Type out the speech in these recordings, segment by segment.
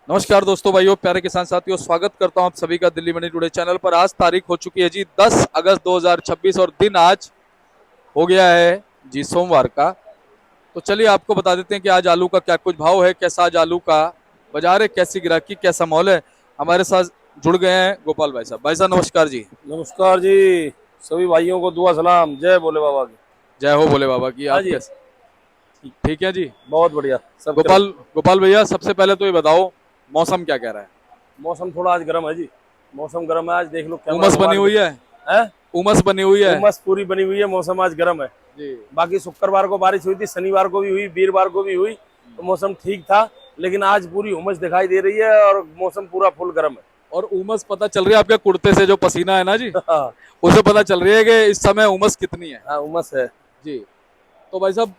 नमस्कार दोस्तों, भाइयों, प्यारे किसान साथियों, स्वागत करता हूं आप सभी का दिल्ली मंडी टुडे चैनल पर। आज तारीख हो चुकी है जी 10 अगस्त 2026 और दिन आज हो गया है जी सोमवार का। तो चलिए आपको बता देते हैं कि आज आलू का क्या कुछ भाव है, कैसा आज आलू का बाजार है, कैसी गिराकी, कैसा माहौल है। हमारे साथ जुड़ गए हैं गोपाल भाई साहब। भाई साहब नमस्कार जी। नमस्कार जी। सभी भाइयों को दुआ सलाम, जय भोले बाबा की। जय हो भोले बाबा की। हाँ आप जी। कैसे? ठीक है जी। बहुत बढ़िया सब कृपा। गोपाल गोपाल भैया, सबसे पहले तो ये बताओ, मौसम क्या कह रहा है? मौसम थोड़ा आज गर्म है जी। मौसम गर्म है आज, देख लो कैमरा उमस घुमा बनी के हुई है। है। उमस बनी हुई है। उमस पूरी बनी हुई है, मौसम आज गर्म है। जी। बाकी शुक्रवार को बारिश हुई थी, शनिवार को भी हुई, वीरवार को भी हुई, तो मौसम ठीक था। लेकिन आज पूरी उमस दिखाई दे रही है और मौसम पूरा फुल गर्म है। और उमस पता चल रही है आपके कुर्ते से, जो पसीना है ना जी, हाँ। उसे पता चल रही है कि इस समय उमस कितनी है। हाँ, उमस है जी। तो भाई साहब,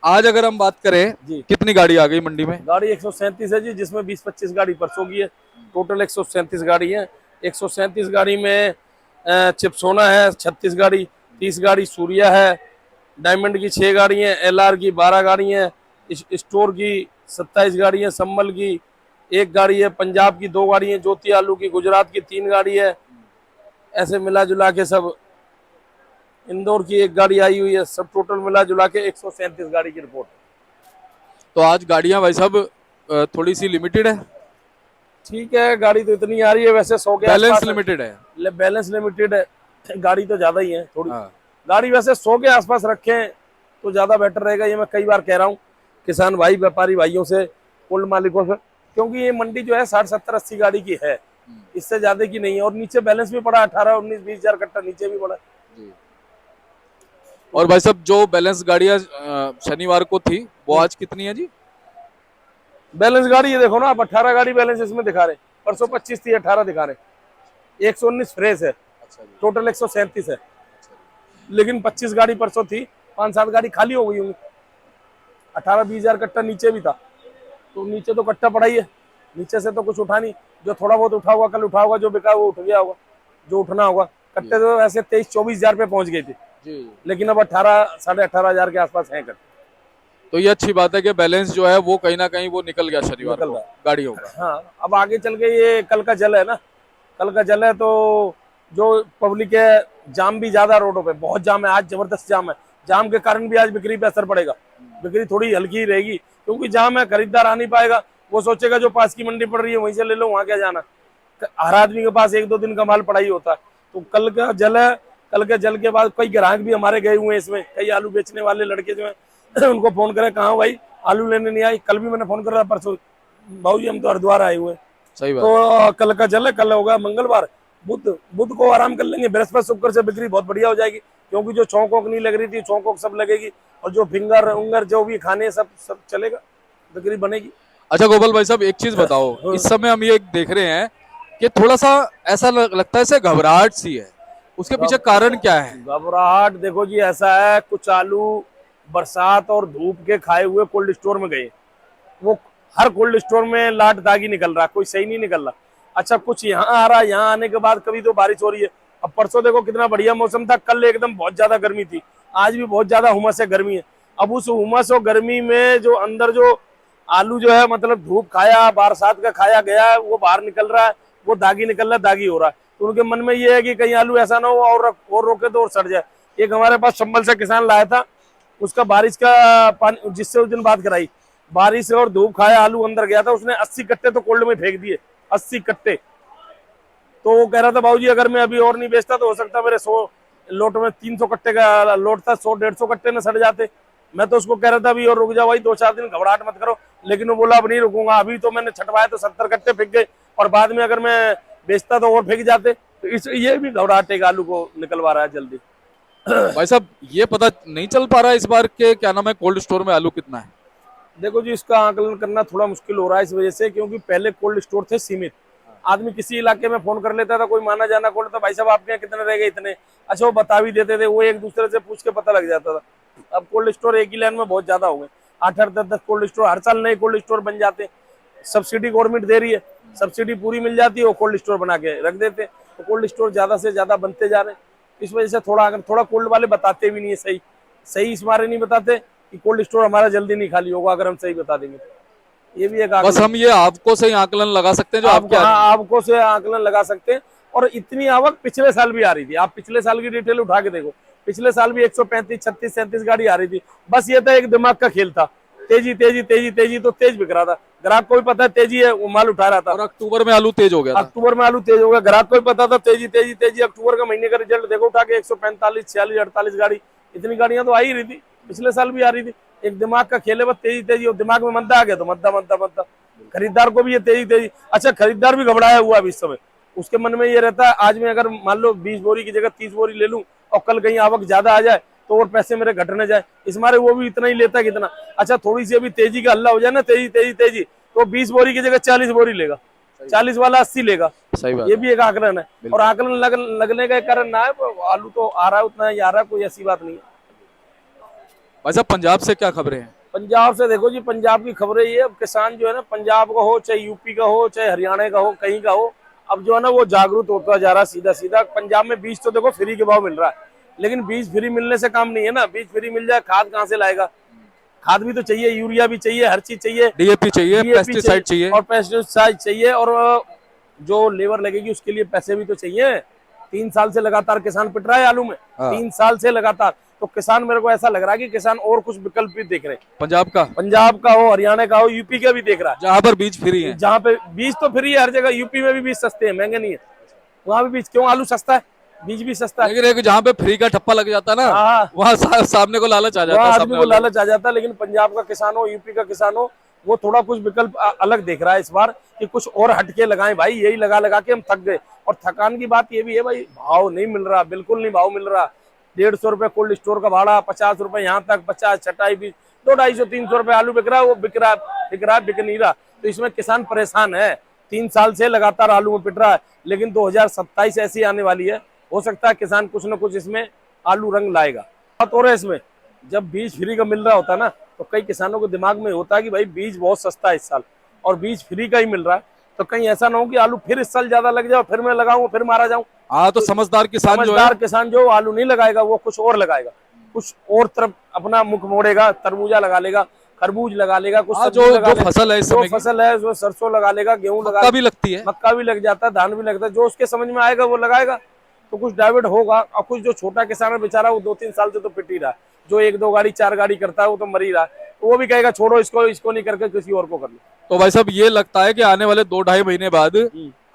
आज अगर हम बात करें, जी। कितनी गाड़ी आ गई मंडी में? गाड़ी 137 है जी, जिसमें 20-25 गाड़ी परसों की है। टोटल 137 गाड़ी है। 137 गाड़ी में चिप्सोना है 36 गाड़ी, 30 गाड़ी सूर्या है, डायमंड की 6 गाड़ी हैं, एलआर की 12 गाड़ी हैं, स्टोर की 27 गाड़ी है, संभल की 1 गाड़ी है, पंजाब की 2 गाड़ी है, ज्योति आलू की, गुजरात की 3 गाड़ी है। ऐसे मिला जुला के सब, इंदौर की 1 गाड़ी आई हुई है। सब टोटल मिला जुला के 137 गाड़ी की रिपोर्ट है। तो आज गाड़ियां भाई साहब थोड़ी सी लिमिटेड है। ठीक है, गाड़ी तो इतनी आ रही है, वैसे 100 के बैलेंस आसपास है। लिमिटेड है। बैलेंस लिमिटेड है। गाड़ी तो ज्यादा ही है थोड़ी। हाँ। गाड़ी वैसे 100 के आसपास रखें तो ज्यादा बेटर रहेगा। ये मैं कई बार कह रहा हूँ किसान भाई, व्यापारी भाइयों से, कुल मालिकों से, क्योंकि ये मंडी जो है 60-70-80 गाड़ी की है, इससे ज्यादा की नहीं है। और नीचे बैलेंस भी पड़ा, 18-19-20 हजार कट्टा नीचे भी पड़ा। जी। और भाई साहब, जो बैलेंस गाड़ियां शनिवार को थी, वो आज कितनी है जी? बैलेंस गाड़ी ये देखो ना आप, 18 गाड़ी बैलेंस इसमें दिखा रहे। परसों अच्छा। 25 थी, 18 दिखा रहे। 119 फ्रेश है। अच्छा जी। टोटल 137 है। अच्छा लेकिन 25 गाड़ी परसों थी, 5-7 गाड़ी खाली हो गई होंगी। 18-20 हजार कट्टा नीचे भी था, तो नीचे तो कट्टा पड़ा ही है। नीचे से तो कुछ उठा नहीं। जो थोड़ा बहुत उठा होगा कल उठा होगा, जो बिका वो उठ गया होगा, जो उठना होगा। जी। कट्टे तो ऐसे 23-24 हजार पे पहुंच गए थे, जी। लेकिन अब 18-18.5 हजार के आसपास है कट्टे। तो ये अच्छी बात है कि बैलेंस जो है वो कहीं ना कहीं वो निकल गया शनिवार निकल को रहा गाड़ियों का। है। हाँ, अब आगे चल के ये कल का जल है ना, कल का जल है तो जो पब्लिक है, जाम भी ज्यादा रोडों पे, बहुत जाम है आज, जबरदस्त जाम है। जाम के कारण भी आज बिक्री पे असर पड़ेगा। बिक्री थोड़ी हल्की ही रहेगी, क्योंकि जाम है, खरीदार आ नहीं पाएगा। वो सोचेगा जो पास की मंडी पड़ रही है वहीं से ले लो, वहां क्या जाना। हर आदमी के पास 1-2 दिन का माल पड़ा ही होता है। तो कल का जल है। कल के जल के बाद कई ग्राहक भी हमारे गए हुए हैं इसमें। कई आलू बेचने वाले लड़के जो है उनको फोन करे, कहाँ भाई आलू लेने नहीं आई। कल भी मैंने फोन कर रहा, परसों भाऊ जी हम तो हरिद्वार आए हुए हैं। सही बात है। तो कल का जल है, कल होगा मंगलवार। बुध बुध को आराम कर लेंगे। बृहस्पति शुक्र से बिक्री बहुत बढ़िया हो जाएगी, क्योंकि जो चौंक वोंक नहीं लग रही थी, चौंक वोंक सब लगेगी। और जो फिंगर उंगर जो भी खाने सब सब चलेगा, बिक्री बनेगी। अच्छा गोपाल भाई साहब, एक चीज बताओ, इस समय हम ये देख रहे हैं कि थोड़ा सा ऐसा लगता है, जैसे घबराहट सी है। उसके पीछे कारण क्या है? घबराहट देखो जी, ऐसा है, कुछ आलू बरसात और धूप के खाए हुए कोल्ड स्टोर में गए। वो हर कोल्ड स्टोर में लाट दागी निकल रहा, कोई सही नहीं निकल रहा। अच्छा, कुछ यहाँ आ रहा, यहाँ आने के बाद कभी तो बारिश हो रही है। अब परसों देखो कितना बढ़िया मौसम था, कल एकदम बहुत ज्यादा गर्मी थी, आज भी बहुत ज्यादा हुमस है, गर्मी है। अब उस हुमस और गर्मी में जो अंदर जो आलू जो है, मतलब धूप खाया, बरसात का खाया गया है, वो बाहर निकल रहा है, वो दागी निकल रहा है, दागी हो रहा है। तो उनके मन में ये है कि कहीं आलू ऐसा ना हो और रोके तो और सड़ जाए। एक हमारे पास संभल से किसान लाया था, उसका बारिश का पानी, जिससे उस दिन बात कराई, बारिश और धूप खाया आलू अंदर गया था, उसने 80 कट्टे तो कोल्ड में फेंक दिए। 80 कट्टे। तो वो कह रहा था, बाबूजी अगर मैं अभी और नहीं बेचता तो हो सकता मेरे 100 लोट में 300 कट्टे का लोट था, 100-150 कट्टे न सड़ जाते। मैं तो उसको कह रहा था अभी और रुक जाओ भाई, 2-4 दिन, घबराहट मत करो। लेकिन वो बोला अब नहीं रुकूंगा, अभी तो मैंने छटवाया तो 70 कट्टे फेंक गए, और बाद में अगर मैं बेचता तो और फेंक जाते। तो इस ये भी घबराहट एक आलू को निकलवा रहा है जल्दी। भाई साहब, ये पता नहीं चल पा रहा है इस बार के क्या नाम है, कोल्ड स्टोर में आलू कितना है? देखो जी, इसका आकलन करना थोड़ा मुश्किल हो रहा है इस वजह से, क्योंकि पहले कोल्ड स्टोर थे सीमित। आदमी किसी इलाके में फोन कर लेता था, कोई माना जाना कोल्ड था, भाई साहब आपके यहाँ कितने रह गए, इतने। अच्छा, वो बता भी देते थे, वो एक दूसरे से पूछ के पता लग जाता था। अब कोल्ड स्टोर एक ही लाइन में बहुत ज्यादा हो गए। 8-8, 10-10 कोल्ड स्टोर, हर साल नए कोल्ड स्टोर बन जाते। सब्सिडी गवर्नमेंट दे रही है, सब्सिडी पूरी मिल जाती है, वो कोल्ड स्टोर बना के रख देते। तो कोल्ड स्टोर ज्यादा से ज्यादा बनते जा रहे हैं। इस वजह से थोड़ा, अगर थोड़ा कोल्ड वाले बताते भी नहीं है सही, सही इस बारे नहीं बताते कि कोल्ड स्टोर हमारा जल्दी नहीं खाली होगा, अगर हम सही बता देंगे तो। ये भी एक बस आकलन। हम ये आपको से ही आकलन लगा सकते हैं जो आपके हाँ, आपको से आकलन लगा सकते हैं। और इतनी आवक पिछले साल भी आ रही थी, आप पिछले साल की डिटेल उठा के देखो, पिछले साल भी 135, 36, 37 गाड़ी आ रही थी। बस ये था एक दिमाग का खेल था, तेजी तेजी तेजी तेजी, तो तेज बिक रहा था। ग्राहक को भी पता है तेजी है, वो माल उठा रहा था। और अक्टूबर में आलू तेज हो गया था। अक्टूबर में आलू तेज हो गया, ग्राहक को भी पता था तेजी तेजी तेजी। अक्टूबर का महीने का रिजल्ट देखो उठा के, 145, 46, 48 गाड़ी, इतनी गाड़ियां तो आ ही रही थी, पिछले साल भी आ रही थी। एक दिमाग का खेल है, बस तेजी तेजी। और दिमाग में मंदा आ गया तो मद्दा मद्दा मद्दा। खरीदार को भी ये तेजी तेजी। अच्छा, खरीदार भी घबराया हुआ है इस समय। उसके मन में ये रहता है, आज मैं अगर मान लो 20 बोरी की जगह 30 बोरी ले लूं, और कल कहीं आवक ज्यादा आ जाए तो और पैसे मेरे घट न जाए, इस मारे वो भी इतना ही लेता है कितना। अच्छा, थोड़ी सी अभी तेजी का हल्ला हो जाए ना, तेजी तेजी तेजी, तो 20 बोरी की जगह 40 बोरी लेगा, 40 वाला 80 लेगा। सही बात ये है। भी एक आकलन है। और आकलन लगने का एक कारण ना है, आलू तो आ रहा है उतना ही आ रहा है, कोई ऐसी बात नहीं है। भाई साहब, पंजाब से क्या खबरें हैं? पंजाब से देखो जी, पंजाब की खबरें ये, अब किसान जो है ना, पंजाब का हो चाहे यूपी का हो चाहे हरियाणा का हो, कहीं का हो, अब जो है ना वो जागरूक होता जा रहा है सीधा सीधा। पंजाब में बीज तो देखो फ्री के भाव मिल रहा है, लेकिन बीज फ्री मिलने से काम नहीं है ना। बीज फ्री मिल जाए, खाद कहाँ से लाएगा? खाद भी तो चाहिए, यूरिया भी चाहिए, हर चीज चाहिए, डीएपी चाहिए, डीएपी पेस्टिसाइड चाहिए। और पेस्टिसाइड चाहिए, और जो लेबर लगेगी उसके लिए पैसे भी तो चाहिए। 3 साल से लगातार किसान पिट रहा है आलू में, हाँ। 3 साल से लगातार। तो किसान, मेरे को ऐसा लग रहा है कि किसान और कुछ विकल्प भी देख रहे हैं। पंजाब का, पंजाब का हो, हरियाणा का हो, यूपी का भी देख रहा जहां पर बीज फ्री है। है। जहाँ पे बीज तो फ्री है हर जगह, यूपी में भी बीज सस्ते हैं, महंगे नहीं है। वहां भी बीज क्यों? आलू सस्ता है, बीज भी सस्ता है। लेकिन एक जहां पे फ्री का ठप्पा लग जाता है ना, हाँ, वहां सामने को लालच आ जाता वहाँ है, आदमी सामने को वाले को। लालच आ जाता है। लेकिन पंजाब का किसान हो, यूपी का किसान हो, वो थोड़ा कुछ विकल्प अलग देख रहा है इस बार, कि कुछ और हटके लगाएं भाई। यही लगा लगा के हम थक गए। और थकान की बात ये भी है भाई, भाव नहीं मिल रहा, बिल्कुल नहीं भाव मिल रहा। 150 रुपए कोल्ड स्टोर का भाड़ा, 50 रुपए यहाँ तक, 50, 27, 20, 200, 250, 300 रुपए आलू बिक रहा है। वो बिक रहा बिक नहीं रहा। तो इसमें किसान परेशान है। 3 साल से लगातार आलू में पिट रहा है, लेकिन 2027 ऐसी आने वाली है, हो सकता है किसान कुछ न कुछ इसमें आलू रंग लाएगा। बात हो रहा है इसमें, जब बीज फ्री का मिल रहा होता ना, तो कई किसानों के दिमाग में होता है कि भाई बीज बहुत सस्ता है इस साल, और बीज फ्री का ही मिल रहा है, तो कहीं ऐसा ना हो कि आलू फिर इस साल ज्यादा लग जाओ, फिर मैं लगाऊं, फिर मारा जाऊं। हाँ, तो समझदार किसान जो है, समझदार किसान जो आलू नहीं लगाएगा, वो कुछ और लगाएगा, कुछ और तरफ अपना मुख मोड़ेगा। तरबूजा लगा लेगा, खरबूज लगा लेगा, कुछ हाँ, सब्जी लगा जो लेगा, फसल है इस जो समय की, फसल है उसमें सरसों लगा लेगा, गेहूं लगा मक्का भी लगती है। मक्का भी लग जाता है, धान भी लगता है। जो उसके समझ में आएगा वो लगाएगा। तो कुछ डाइवर्ट होगा। और कुछ जो छोटा किसान है बेचारा, वो 2-3 साल से तो पिट ही रहा है। जो 1-2 गाड़ी 4 गाड़ी करता है वो तो मर ही रहा है। तो वो भी कहेगा छोड़ो इसको, इसको नहीं करके किसी और को कर लो। तो भाई साहब, ये लगता है कि आने वाले 2-2.5 महीने बाद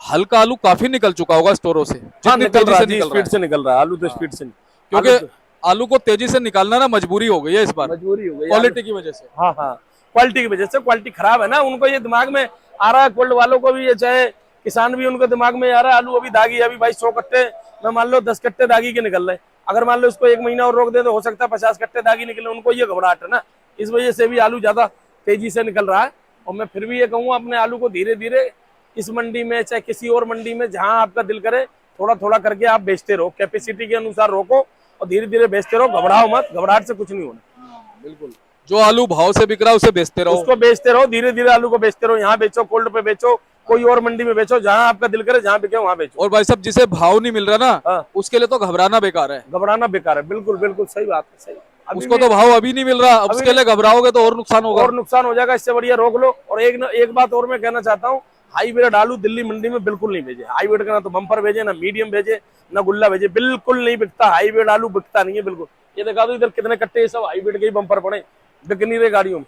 हल्का आलू काफी निकल चुका होगा स्टोरों से, हाँ, जितनी निकल तेजी रहा से है जी, निकल रहा स्पीड है। से निकल रहा है आलू तो, स्पीड से। क्योंकि आलू तो आलू को तेजी से निकालना ना मजबूरी हो गई है इस बार, मजबूरी हो गई क्वालिटी की वजह से। हाँ हाँ, क्वालिटी की वजह से। क्वालिटी खराब है ना, उनको ये दिमाग में आ रहा है, कोल्ड वालों को भी ये, चाहे किसान भी, उनको दिमाग में आ रहा है आलू अभी दागी है। अभी भाई 100 कट्टे में मान लो 10 कट्टे दागी के निकल रहे हैं। अगर मान लो इसको 1 महीना और रोक दे तो हो सकता है 50 कट्टे दागी निकले। उनको ये घबराहट है ना, इस वजह से भी आलू ज्यादा तेजी से निकल रहा है। और मैं फिर भी ये कहूंगा, अपने आलू को धीरे धीरे इस मंडी में चाहे किसी और मंडी में, जहां आपका दिल करे, थोड़ा थोड़ा करके आप बेचते रहो, कैपेसिटी के अनुसार रोको और धीरे धीरे बेचते रहो। घबराओ मत, घबराहट से कुछ नहीं होना। बिल्कुल, जो आलू भाव से बिक रहा है उसे बेचते रहो, उसको बेचते रहो, धीरे धीरे आलू को बेचते रहो। यहाँ बेचो, कोल्ड पे बेचो, कोई और मंडी में बेचो, जहां आपका दिल करे, जहां बिके वहां बेचो। और भाई साहब, जिसे भाव नहीं मिल रहा ना, हाँ, उसके लिए तो घबराना बेकार है। घबराना बेकार है। बिल्कुल बिल्कुल सही बात है, सही। अभी उसको भी तो भाव अभी नहीं मिल रहा, अब अभी उसके लिए घबराओगे तो और नुकसान होगा। और नुकसान हो जाएगा, इससे बढ़िया रोक लो। और एक बात और मैं कहना चाहता हूँ, हाईब्रिड आलू दिल्ली मंडी में बिल्कुल नहीं भेजे। हाईब्रिड का ना तो बम्पर भेजे, ना मीडियम भेजे, ना गुल्ला भेजे, बिल्कुल नहीं बिकता। हाईब्रिड आलू बिकता नहीं है बिल्कुल। ये दिखा दो इधर कितने कट्टे सब हाईब्रिड के ही बम्पर पड़े, बिक नहीं रहे गाड़ियों में,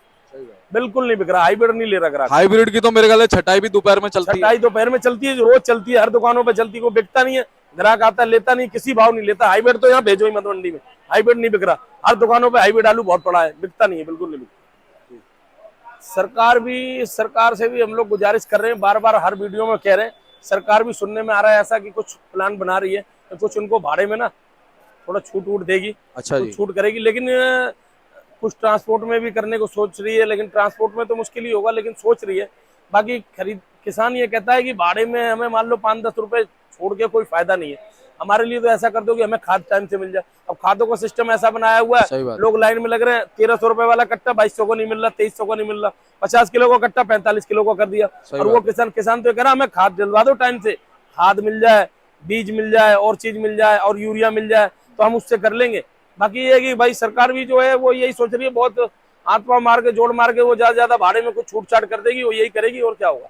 बिल्कुल नहीं बिक रहा। हाईब्रिड नहीं ले रहा ग्राहक। हाइब्रिड की तो मेरे ख्याल है छटाई भी दोपहर में चलती है। छटाई दोपहर में चलती है, जो रोज चलती है, हर दुकानों पे चलती है, वो बिकता नहीं है। ग्राहक आता है, लेता नहीं, किसी भाव नहीं लेता। हाईब्रिड तो यहाँ भेजो ही मत मंडी में, हाईब्रिड नहीं बिक रहा। हर दुकानों पे हाईब्रिड आलू बहुत पड़ा है, बिकता नहीं है, बिल्कुल नहीं बिकता। सरकार से भी हम लोग गुजारिश कर रहे हैं, बार बार हर वीडियो में कह रहे हैं। सरकार भी सुनने में आ रहा है ऐसा कि कुछ प्लान बना रही है, तो कुछ उनको भाड़े में ना थोड़ा छूट वूट देगी, अच्छा जी। कुछ छूट करेगी। लेकिन कुछ ट्रांसपोर्ट में भी करने को सोच रही है, लेकिन ट्रांसपोर्ट में तो मुश्किल ही होगा, लेकिन सोच रही है। बाकी किसान ये कहता है कि भाड़े में हमें मान लो 5-10 रुपए छोड़ के कोई फायदा नहीं है। हमारे लिए तो ऐसा कर दो कि हमें खाद टाइम से मिल जाए। अब खादों का सिस्टम ऐसा बनाया हुआ सही है, बात। लोग लाइन में लग रहे हैं। 1300 रुपए वाला कट्टा 2200 को नहीं मिल रहा, 2300 को नहीं मिल रहा। 50 किलो का कट्टा 45 किलो का कर दिया। सही और वो किसान तो कह रहा हमें खाद दिलवा दो टाइम से, खाद मिल जाए, बीज मिल जाए, और चीज मिल जाए, और यूरिया मिल जाए, तो हम उससे कर लेंगे। बाकी ये है कि भाई सरकार भी जो है वो यही सोच रही है, बहुत हाथ पाँव मार के जोड़ मार के वो ज्यादा भाड़े में कुछ छूट छाट कर देगी, वो यही करेगी और क्या होगा,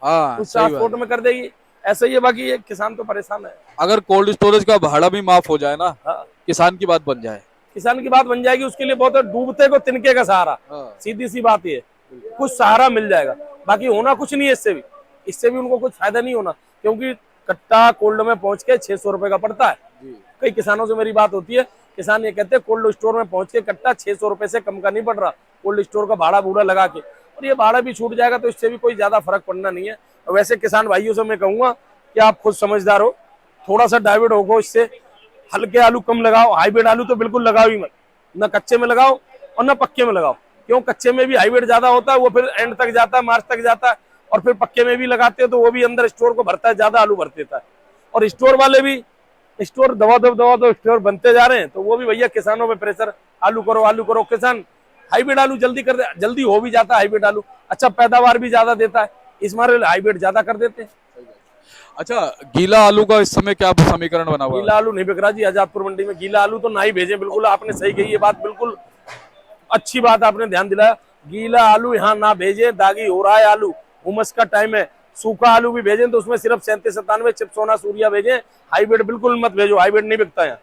हाँ कुछ सही बात ट्रांसपोर्ट है। में कर देगी। ऐसा ही है, बाकी ये किसान तो परेशान है। अगर कोल्ड स्टोरेज का भाड़ा भी माफ हो जाए ना, हाँ, किसान की बात बन जाए। किसान की बात बन जाएगी, उसके लिए बहुत है, डूबते को तिनके का सहारा, हाँ, सीधी सी बात ये, कुछ सहारा मिल जाएगा। बाकी होना कुछ नहीं है इससे भी उनको कुछ फायदा नहीं होना, क्योंकि कट्टा कोल्ड में पहुंच के 600 रुपए का पड़ता है। जी कई किसानों से मेरी बात होती है, किसान ये कहते हैं कोल्ड स्टोर में पहुंच के कट्टा 600 रुपए से कम का नहीं पड़ रहा, कोल्ड स्टोर का भाड़ा बूढ़ा लगा के, और ये भाड़ा भी छूट जाएगा तो इससे भी कोई ज्यादा फर्क पड़ना नहीं है। और वैसे किसान भाइयों से मैं कहूंगा कि आप खुद समझदार हो, थोड़ा सा डाइवर्ट होगो इससे, हल्के आलू कम लगाओ, हाइब्रिड आलू तो बिल्कुल लगाओ ही मत, ना कच्चे में लगाओ और ना पक्के में लगाओ। क्यों, कच्चे में भी हाइब्रिड ज्यादा होता है, वो फिर एंड तक जाता है, मार्च तक जाता है, और फिर पक्के में भी लगाते हैं तो वो भी अंदर स्टोर को भरता है, ज्यादा आलू भर देता है। और स्टोर वाले भी स्टोर दवा दो स्टोर बनते जा रहे हैं, तो वो भी भैया किसानों पे प्रेशर, आलू करो किसान। हाइब्रिड आलू जल्दी कर दे, जल्दी हो भी जाता है हाइब्रिड आलू, अच्छा पैदावार भी ज्यादा देता है, इस मारे हाइब्रिड ज्यादा कर देते हैं। अच्छा, गीला आलू का इस समय क्या समीकरण बना हुआ है? गीला आलू नहीं बिक रहा जी आजादपुर मंडी में, गीला आलू तो ना ही भेजे, बिल्कुल आपने सही कही, ये बात बिल्कुल अच्छी बात आपने ध्यान दिलाया। गीला आलू यहाँ ना भेजे, दागी हो रहा है आलू, उमस का टाइम है। सूखा आलू भी भेजें तो उसमें सिर्फ 37-97 चिपसोना सूर्या भेजें, हाइब्रिड बिल्कुल मत भेजो, हाइब्रिड नहीं बिकता है,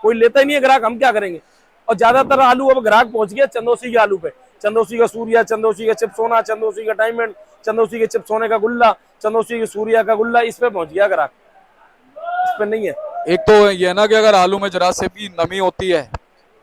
कोई लेता ही नहीं है ग्राहक, हम क्या करेंगे। और ज्यादातर आलू अब ग्राहक पहुंच गया चंदौसी के आलू पे, चंदौसी का सूर्या, चंदौसी का चिपसोना, चंदौसी का डायमंड, चंदौसी के चिपसोने का गुल्ला, चंदौसी के सूर्या का गुल्ला, इस पे पहुंच गया ग्राहक, इस पे नहीं है। एक तो ये है ना कि अगर आलू में जरा से भी नमी होती है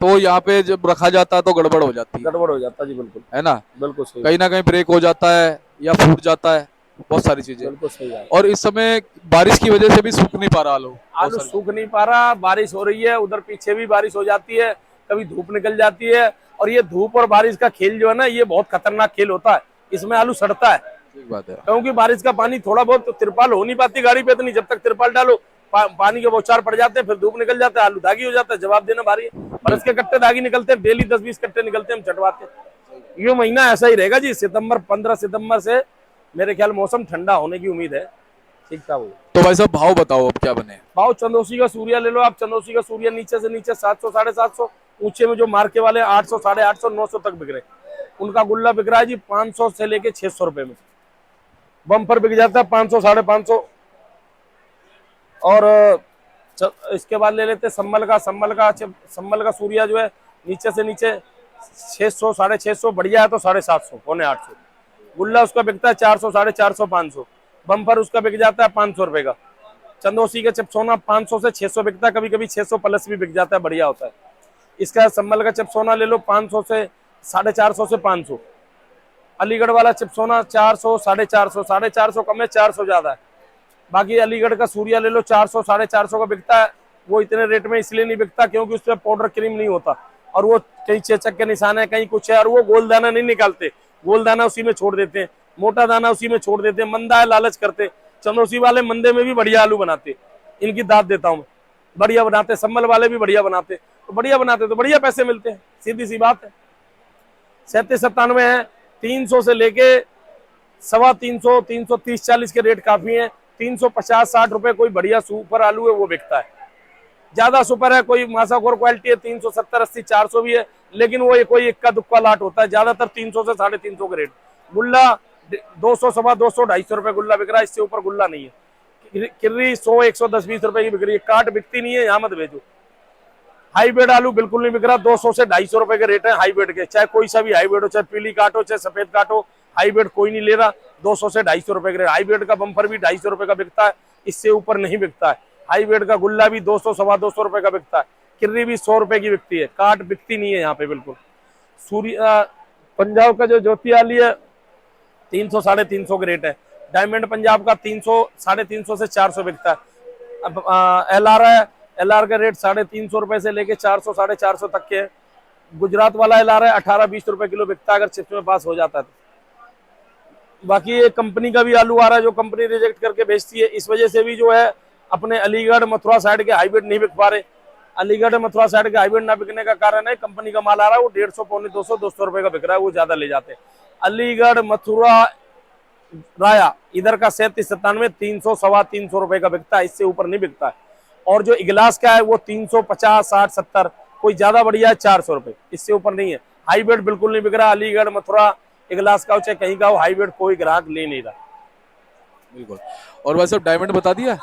तो यहाँ पे जब रखा जाता है तो गड़बड़ हो जाती है गड़बड़ हो जाता जी, बिल्कुल है ना, बिल्कुल सही, कहीं ना कहीं ब्रेक हो जाता है या फूट जाता है, बहुत सारी चीजें। बिल्कुल सही है। और इस समय बारिश की वजह से भी सूख नहीं पा रहा आलू, बहुत आलू सारी। सूख नहीं पा रहा, बारिश हो रही है, उधर पीछे भी बारिश हो जाती है, कभी धूप निकल जाती है, और ये धूप और बारिश का खेल जो है ना, ये बहुत खतरनाक खेल होता है, इसमें आलू सड़ता है। ठीक बात है। क्योंकि बारिश का पानी थोड़ा बहुत, तो तिरपाल हो नहीं पाती गाड़ी पे इतनी, जब तक तिरपाल डालो पानी के बौछार पड़ जाते हैं, फिर धूप निकल जाता है, आलू दागी हो जाता है, जवाब देना भारी है। बरस के कट्टे दागी निकलते हैं, डेली 10-20 कट्टे निकलते हैं, हम चटवाते हैं। ये महीना ऐसा ही रहेगा जी, 15 सितंबर से मेरे ख्याल मौसम ठंडा होने की उम्मीद है, ठीक था वो। तो भाई साहब भाव बताओ अब क्या बने? भाव चंदौसी का सूर्या ले लो आप, चंदौसी का सूर्या नीचे से नीचे 700 750, ऊंचे में जो मार्के वाले 800 850 900 तक बिक रहे, उनका गुल्ला बिक रहा है जी 500 से लेके 600 रुपए में, बम्पर बिक जाता है 500 550। और इसके बाद ले लेते संभल का सूर्या जो है नीचे से नीचे 600 650, बढ़िया है तो 750 पौने 800, गुल्ला उसका बिकता है 400 450 500, बम्पर उसका बिक जाता है 500 रुपए का। चंदौसी का चिपसोना 500 से 600 बिकता है, कभी कभी 600 प्लस भी बिक जाता है, बढ़िया होता है। इसका संभल का चिपसोना ले लो 500 से 450 से 500। अलीगढ़ वाला चिपसोना 400 450, 450 कम है, 400 ज्यादा है। बाकी अलीगढ़ का सूर्या ले लो 400 450 का बिकता है, वो इतने रेट में इसलिए नहीं बिकता क्योंकि उस पर पाउडर क्रीम नहीं होता, और वो कहीं चेचक के निशान है, कहीं कुछ है, और वो गोल दाना नहीं निकालते, गोल दाना उसी में छोड़ देते हैं, मोटा दाना उसी में छोड़ देते हैं, मंदा है लालच करते। चंदौसी वाले मंदे में भी बढ़िया आलू बनाते, इनकी दाद देता हूँ मैं, बढ़िया बनाते। संभल वाले भी बढ़िया बनाते, तो बढ़िया बनाते तो बढ़िया पैसे मिलते हैं, सीधी सी बात है। 37-97 है, 300 से लेके 325 330-40 के रेट काफी है। 350-60 रुपए कोई बढ़िया सुपर आलू है वो बिकता है, ज्यादा सुपर है कोई मासाखोर क्वालिटी है 370-80 400 भी है, लेकिन वो कोई इक्का दुक्का लाट होता है, ज्यादातर 300 से 350 के रेट। गुल्ला 200 सवा 200 250 रुपए गुल्ला बिक रहा है, इससे ऊपर गुल्ला नहीं है। किर्री 100 110 20 रुपए की बिक रही है, काट बिकती नहीं है, यहाँ मत भेजो। हाइब्रिड आलू बिल्कुल नहीं बिक रहा, 200 से 250 रुपए के रेट है हाइब्रिड के, चाहे कोई सा भी हाइब्रिड हो, चाहे पीली काट हो चाहे सफेद काट हो, हाइब्रिड कोई नहीं ले रहा। 200 से 250 रुपए के रेट, हाइब्रिड का बम्पर भी 250 रुपए का बिकता है, इससे ऊपर नहीं बिकता है। हाइब्रिड का गुल्ला भी 200 सवा 200 रुपए का बिकता है, किर्री भी 100 रुपए की बिकती है, काट बिकती नहीं है यहाँ पे बिल्कुल। सूर्य पंजाब का जो ज्योति आली है 300 350 के रेट है। डायमंड पंजाब का 300 350 से 400 बिकता है। अब एलआर है, एलआर का रेट 350 रुपए से लेके 400 450 तक के है। गुजरात वाला एलआर है 18-20 रुपए किलो बिकता है अगर चिप्स में पास हो जाता है तो। बाकी ये कंपनी का भी आलू आ रहा है जो कंपनी रिजेक्ट करके भेजती है, इस वजह से भी जो है अपने अलीगढ़ मथुरा साइड के हाइब्रिड नहीं बिक पा रहे। अलीगढ़ मथुरा साइड के हाइब्रिड ना बिकने का कारण है कंपनी का माल आ रहा है वो 150 पौने 200 रुपए का बिक रहा है, वो ज्यादा ले जाते हैं। अलीगढ़ मथुरा राया इधर का 37-97 300 सवा 300 रुपए का बिकता है, इससे ऊपर नहीं बिकता है। और जो इगलास का है वो 350 60 70, कोई ज्यादा बढ़िया है 400 रुपए, इससे ऊपर नहीं है। हाईब्रिड बिल्कुल नहीं बिक रहा। अलीगढ़, मथुरा, इगलास का हो चाहे कहीं का हो, हाईब्रिड कोई ग्राहक ले नहीं रहा। बिल्कुल। और भाई साहब डायमंड बता दिया?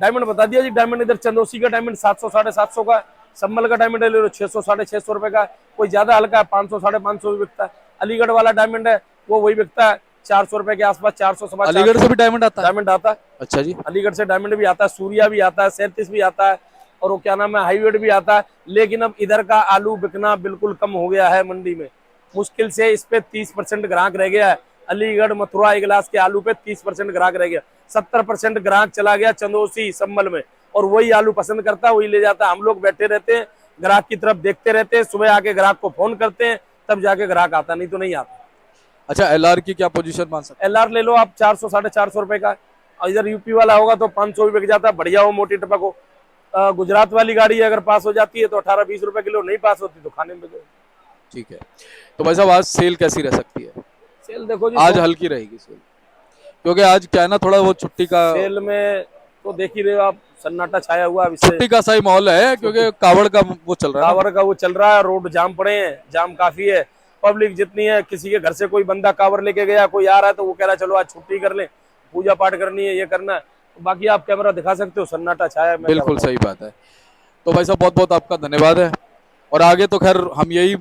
डायमंड बता दिया जी। डायमंड इधर चंदोसी का डायमंड 700 750 का, संभल का डायमंड ले लो 600 650 रुपए का, कोई ज्यादा हल्का है 500 550 भी बिकता है। अलीगढ़ वाला डायमंड है वो वही बिकता है 400 रुपए के आसपास, 400 सवा अलीगढ़ से भी डायमंड आता है? डायमंड आता है। अच्छा जी। अलीगढ़ से डायमंड भी आता है, सूर्या भी आता है, 37 भी आता है, और वो क्या नाम है हाईब्रिड भी आता है। लेकिन अब इधर का आलू बिकना बिल्कुल कम हो गया है मंडी में। मुश्किल से इस पे 30% ग्राहक रह गया है। अलीगढ़, मथुरा, इगलास के आलू पे 30% ग्राहक रह गया। 70% ग्राहक चला गया चंदोसी, संभल में, और वही आलू पसंद करता है, वही ले जाता है। हम लोग बैठे रहते हैं, ग्राहक की तरफ देखते रहते हैं, सुबह आके ग्राहक को फोन करते हैं, तब जाके ग्राहक आता, नहीं तो नहीं आता। अच्छा, एलआर की क्या पोजीशन मान सकते? एलआर ले लो आप 400 450 रुपए का, और इधर यूपी वाला होगा तो 500 भी बिक जाता है, बढ़िया हो, मोटी टपक हो। गुजरात वाली गाड़ी अगर पास हो जाती है तो 18-20 रुपए किलो, नहीं पास होती तो खाने में। ठीक है। तो भाई साहब आज सेल कैसी रह सकती है? सेल देखो जी, आज हल्की रहेगी सेल, क्योंकि आज क्या है ना, थोड़ा वो छुट्टी का, सेल में तो देख ही रहे हो आप, सन्नाटा छाया हुआ है। अब इससे छुट्टी का सही माहौल है, क्योंकि कावड़ का वो चल रहा है ना। कांवड़ का वो चल रहा है, रोड जाम पड़े हैं, जाम काफी है, पब्लिक जितनी है। किसी के घर से कोई बंदा कांवड़ लेके गया, कोई आ रहा है तो वो कह रहा है चलो आज छुट्टी कर लें, पूजा पाठ करनी है, ये करना है। तो बाकी आप कैमरा दिखा सकते हो, सन्नाटा छाया है। बिल्कुल सही बात है। तो भाई साहब बहुत बहुत आपका धन्यवाद है, और आगे तो खैर हम यही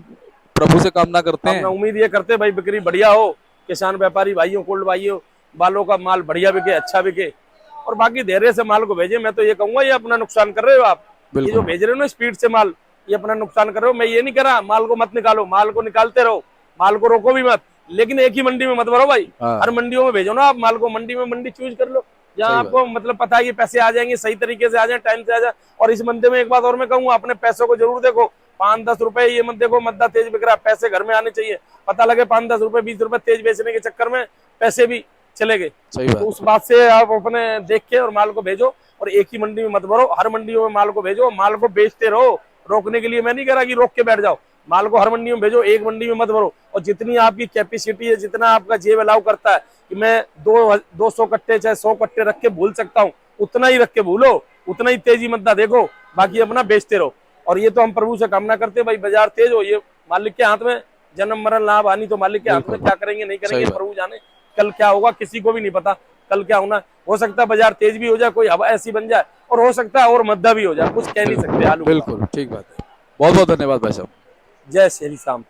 प्रभु से कामना करते हैं। अपना उम्मीद ये करते हैं भाई बिक्री बढ़िया हो, किसान व्यापारी भाइयों, कोल्ड भाइयों वालों का माल बढ़िया बिके, अच्छा बिके, और बाकी धैर्य से माल को भेजे। मैं तो ये कहूंगा, ये अपना नुकसान कर रहे हो आप, ये जो भेज रहे हो ना स्पीड से माल, ये अपना नुकसान कर रहे हो। मैं ये नहीं कह रहा माल को मत निकालो, माल को निकालते रहो, माल को रोको भी मत, लेकिन एक ही मंडी में मत भरो भाई। हर मंडियों में भेजो ना आप माल को, मंडी में मंडी चूज कर लो जहाँ आपको मतलब पता है कि पैसे आ जाएंगे, सही तरीके से आ जाए, टाइम से आ जाए। और इस मंडी में एक बात और मैं कहूंगा, अपने पैसों को जरूर देखो। 5-10 रुपए ये मत देखो मद्दा तेज बिक रहा, पैसे घर में आने चाहिए। पता लगे 5-10 रुपए 20 रुपए तेज बेचने के चक्कर में पैसे भी चले गए, तो उस बात से आप अपने देख के और माल को भेजो, और एक ही मंडी में मत भरो, हर मंडियों में माल को भेजो, माल को बेचते रहो। रोकने के लिए मैं नहीं कह रहा कि रोक के बैठ जाओ, माल को हर मंडी में भेजो, एक मंडी में मत भरो। और जितनी आपकी कैपेसिटी है, जितना आपका जेब अलाउ करता है कि मैं 200 कट्टे चाहे 100 कट्टे रख के भूल सकता हूँ, उतना ही रख के भूलो, उतना ही तेजी मद्दा देखो, बाकी अपना बेचते रहो। और ये तो हम प्रभु से कामना करते हैं भाई, बाजार तेज हो, ये मालिक के हाथ में, जन्म मरण लाभ हानि तो मालिक के हाथ में, क्या करेंगे नहीं करेंगे प्रभु जाने। कल क्या होगा किसी को भी नहीं पता, कल क्या होना, हो सकता है बाजार तेज भी हो जाए, कोई हवा ऐसी बन जाए, और हो सकता है और मद्दा भी हो जाए, कुछ कह नहीं सकते आलू। बिल्कुल ठीक बात है। बहुत बहुत धन्यवाद भाई साहब। जय श्री राम।